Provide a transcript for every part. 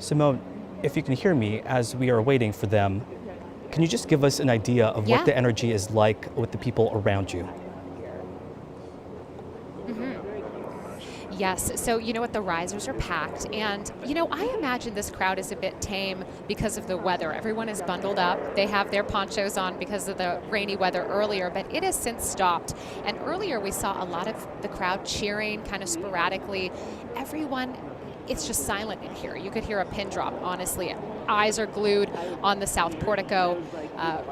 Simone, if you can hear me as we are waiting for them, can you just give us an idea of what the energy is like with the people around you? Yes, so you know what, the risers are packed, and you know, I imagine this crowd is a bit tame because of the weather. Everyone is bundled up. They have their ponchos on because of the rainy weather earlier, but it has since stopped. And earlier we saw a lot of the crowd cheering kind of sporadically. Everyone, it's just silent in here. You could hear a pin drop, honestly. Eyes are glued on the south portico,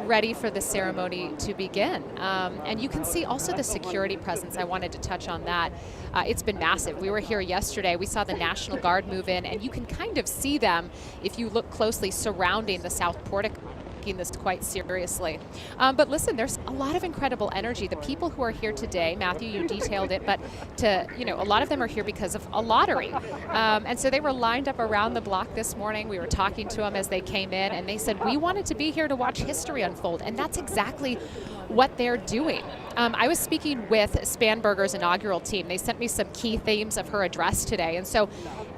ready for the ceremony to begin. And you can see also the security presence. I wanted to touch on that. It's been massive. We were here yesterday. We saw the National Guard move in, and you can kind of see them, if you look closely, surrounding the south portico. This quite seriously. But listen, there's a lot of incredible energy. The people who are here today, Matthew, you detailed it, but a lot of them are here because of a lottery. And so they were lined up around the block this morning. We were talking to them as they came in, and they said, we wanted to be here to watch history unfold. And that's exactly what they're doing. I was speaking with Spanberger's inaugural team. They sent me some key themes of her address today. And so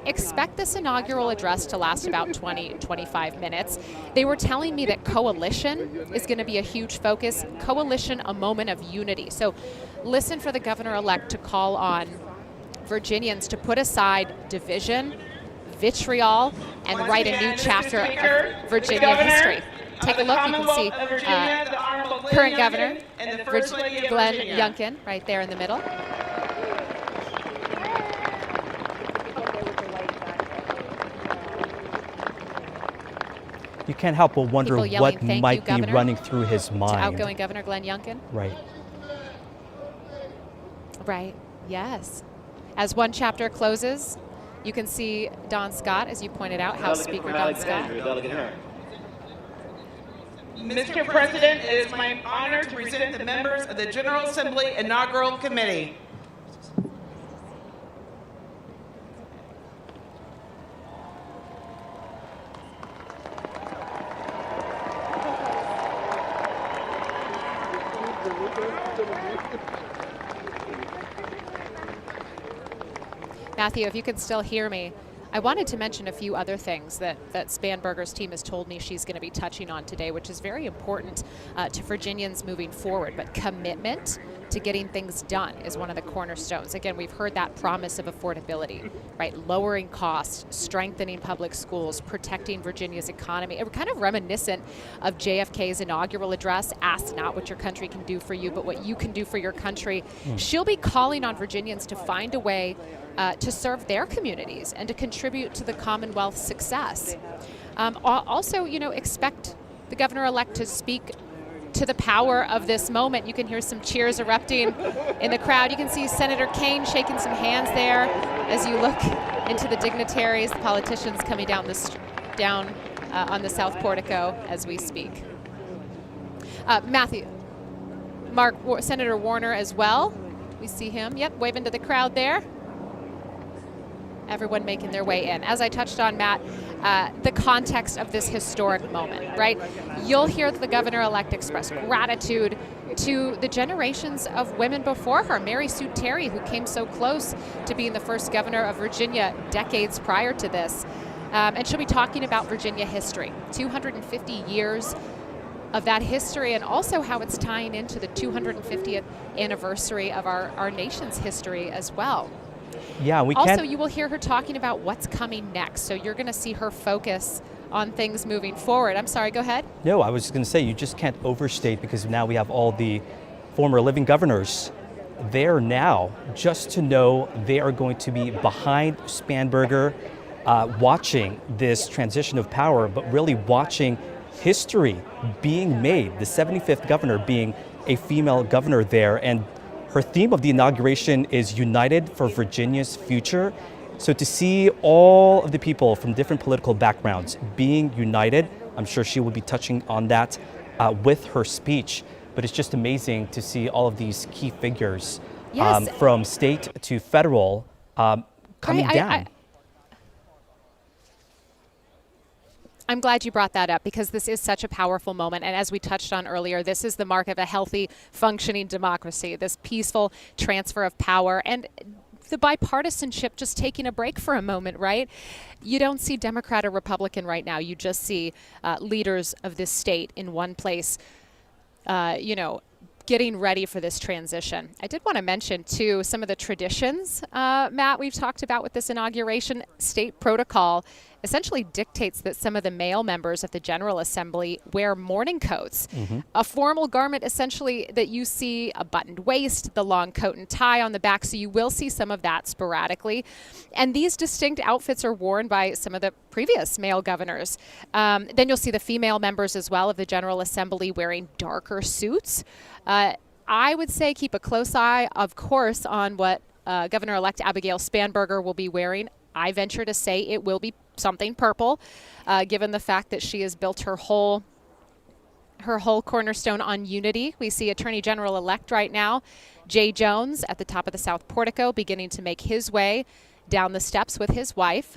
expect this inaugural address to last about 20-25 minutes. They were telling me that coalition is going to be a huge focus. Coalition, a moment of unity. So listen for the governor-elect to call on Virginians to put aside division, vitriol, and write a new chapter of Virginia history. Take a look, you can see current governor, Glenn Youngkin, right there in the middle. You can't help but wonder what might be running through his mind. To outgoing Governor Glenn Youngkin. Right. Right, yes. As one chapter closes, you can see Don Scott, as you pointed out, House Speaker Don Scott. Mr. President, it is my honor to present the members of the General Assembly Inaugural Committee. Matthew, if you can still hear me, I wanted to mention a few other things that Spanberger's team has told me she's going to be touching on today, which is very important to Virginians moving forward. But commitment to getting things done is one of the cornerstones. Again, we've heard that promise of affordability, right? Lowering costs, strengthening public schools, protecting Virginia's economy. It was kind of reminiscent of JFK's inaugural address, ask not what your country can do for you, but what you can do for your country. She'll be calling on Virginians to find a way to serve their communities and to contribute to the Commonwealth's success. Also, expect the governor-elect to speak to the power of this moment. You can hear some cheers erupting in the crowd. You can see Senator Kaine shaking some hands there as you look into the dignitaries, the politicians coming down on the south portico as we speak. Matthew, Senator Warner as well. We see him, waving to the crowd there. Everyone making their way in. As I touched on, Matt, the context of this historic moment, right? You'll hear the governor-elect express gratitude to the generations of women before her. Mary Sue Terry, who came so close to being the first governor of Virginia decades prior to this. And she'll be talking about Virginia history, 250 years of that history, and also how it's tying into the 250th anniversary of our nation's history as well. Yeah, Also, you will hear her talking about what's coming next. So you're going to see her focus on things moving forward. I'm sorry, go ahead. No, I was just going to say, you just can't overstate, because now we have all the former living governors there now, just to know they are going to be behind Spanberger, watching this transition of power, but really watching history being made, the 75th governor being a female governor there. And her theme of the inauguration is United for Virginia's Future. So to see all of the people from different political backgrounds being united, I'm sure she will be touching on that with her speech. But it's just amazing to see all of these key figures, from state to federal, coming down. I'm glad you brought that up, because this is such a powerful moment. And as we touched on earlier, this is the mark of a healthy, functioning democracy, this peaceful transfer of power. And the bipartisanship just taking a break for a moment, right? You don't see Democrat or Republican right now. You just see leaders of this state in one place, getting ready for this transition. I did want to mention, too, some of the traditions, Matt, we've talked about with this inauguration. State protocol essentially dictates that some of the male members of the General Assembly wear morning coats, a formal garment essentially that you see a buttoned waist, the long coat and tie on the back, so you will see some of that sporadically. And these distinct outfits are worn by some of the previous male governors. Then you'll see the female members as well of the General Assembly wearing darker suits. I would say keep a close eye, of course, on what Governor-elect Abigail Spanberger will be wearing. I venture to say it will be something purple, given the fact that she has built her whole cornerstone on unity. We see Attorney General-elect right now, Jay Jones, at the top of the South Portico, beginning to make his way down the steps with his wife.